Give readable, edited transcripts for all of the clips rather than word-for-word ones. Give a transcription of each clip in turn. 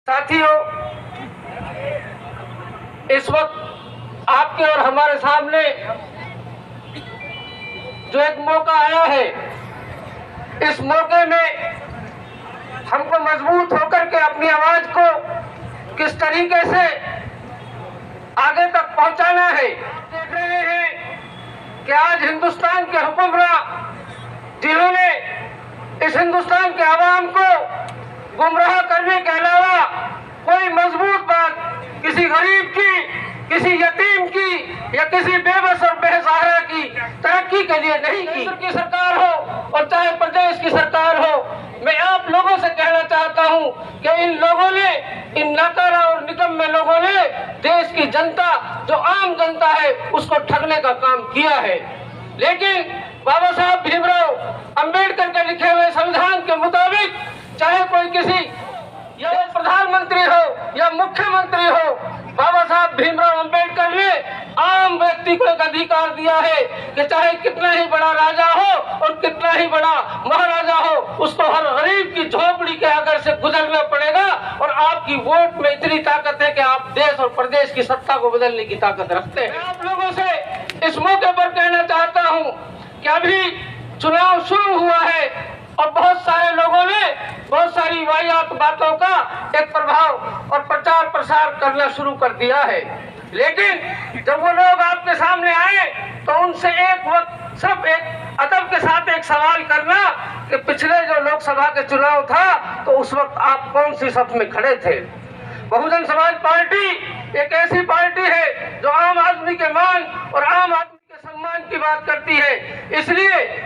साथियों, इस वक्त आपके और हमारे सामने जो एक मौका आया है, इस मौके में हमको मजबूत होकर के अपनी आवाज को किस तरीके से आगे तक पहुंचाना है। देख रहे हैं कि आज हिंदुस्तान के हुक्मरान, जिन्होंने इस हिंदुस्तान के आवाम को गुमराह करने के अलावा कोई मजबूत बात किसी गरीब की, किसी यतीम की या किसी बेबस और बेसहारा की तरक्की के लिए नहीं की। केंद्र की सरकार हो और चाहे प्रदेश की सरकार हो, मैं आप लोगों से कहना चाहता हूं कि इन लोगों ने, इन नाकारा और निकम्मे लोगों ने देश की जनता, जो आम जनता है, उसको ठगने का काम किया है। लेकिन बाबा साहब भीमराव अंबेडकर के लिखे हुए संविधान के मुताबिक चाहे कोई किसी या प्रधानमंत्री हो या मुख्यमंत्री हो, बाबा साहब भीमराव अंबेडकर ने आम व्यक्ति को एक अधिकार दिया है कि चाहे कितना ही बड़ा राजा हो और कितना ही बड़ा महाराजा हो, उसको हर गरीब की झोपड़ी के आगे से गुजरना पड़ेगा। और आपकी वोट में इतनी ताकत है कि आप देश और प्रदेश की सत्ता को बदलने की ताकत रखते हैं। आप लोगों से इस मौके पर कहना चाहता हूँ कि अभी चुनाव शुरू हुआ है और बहुत सारे लोगों ने बहुत सारी वाहियात बातों का एक प्रभाव और प्रचार प्रसार करना शुरू कर दिया है। लेकिन जब वो लोग आपके सामने आए तो उनसे एक वक्त सिर्फ एक अदब के साथ एक सवाल करना कि पिछले जो लोकसभा के चुनाव था तो उस वक्त आप कौन सी सफ में खड़े थे। बहुजन समाज पार्टी एक ऐसी पार्टी है जो आम आदमी के मान और आम आदमी के सम्मान की बात करती है। इसलिए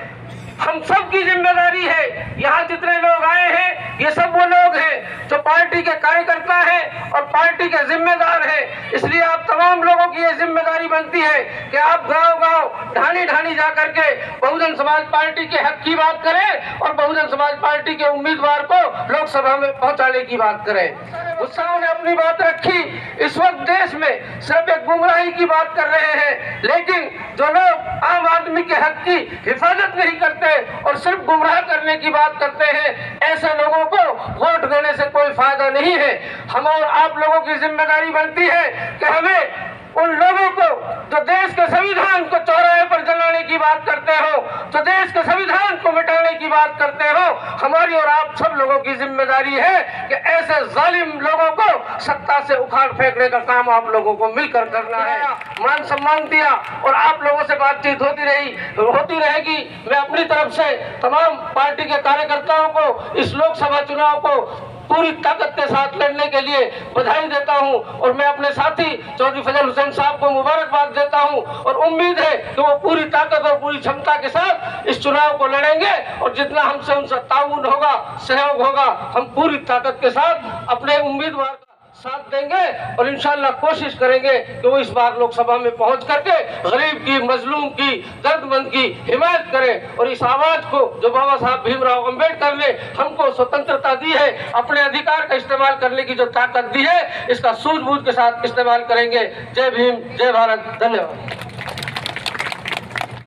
हम सब की जिम्मेदारी है, यहाँ जितने लोग आए हैं ये सब वो लोग हैं जो पार्टी के कार्यकर्ता हैं और पार्टी के जिम्मेदार हैं। इसलिए आप तमाम लोगों की ये जिम्मेदारी बनती है कि आप गांव-गांव, ढाणी-ढाणी जाकर के बहुजन समाज पार्टी के हक की बात करें और बहुजन समाज पार्टी के उम्मीदवार को लोकसभा में पहुंचाने की बात करें। उत्साह ने अपनी बात रखी। इस वक्त देश में सिर्फ एक गुमराही की बात कर रहे हैं, लेकिन जो लोग आम आदमी के हक की हिफाजत नहीं करते और सिर्फ गुमराह करने की बात करते हैं, ऐसे लोगों को वोट देने से कोई फायदा नहीं है। हम और आप लोगों की जिम्मेदारी बनती है कि हमें उन लोगों को जो देश के संविधान को चौराहे पर जलाने की बात करते हो, जो देश के संविधान को मिटाने की बात करते हो, हमारी और आप सब लोगों की जिम्मेदारी है कि ऐसे जालिम लोगों को सत्ता से उखाड़ फेंकने का काम आप लोगों को मिलकर करना है। मान सम्मान दिया और आप लोगों से बातचीत होती रहेगी। मैं अपनी तरफ से तमाम पार्टी के कार्यकर्ताओं को इस लोकसभा चुनाव को पूरी ताकत के साथ लड़ने के लिए बधाई देता हूं और मैं अपने साथी चौधरी फजल हुसैन साहब को मुबारकबाद देता हूं और उम्मीद है कि वो पूरी ताकत और पूरी क्षमता के साथ इस चुनाव को लड़ेंगे और जितना हमसे उनसे ताउन होगा, सहयोग होगा, हम पूरी ताकत के साथ अपने उम्मीदवार का साथ देंगे और इंशाअल्लाह कोशिश करेंगे कि वो इस बार लोकसभा में पहुंच करके गरीब की, मजलूम की, दर्दमंद की हिमायत करें और इस आवाज को जो बाबा साहब भीमराव अंबेडकर ने हमको स्वतंत्रता दी है, अपने अधिकार का इस्तेमाल करने की जो ताकत दी है, इसका सूझबूझ के साथ इस्तेमाल करेंगे। जय भीम, जय भारत, धन्यवाद।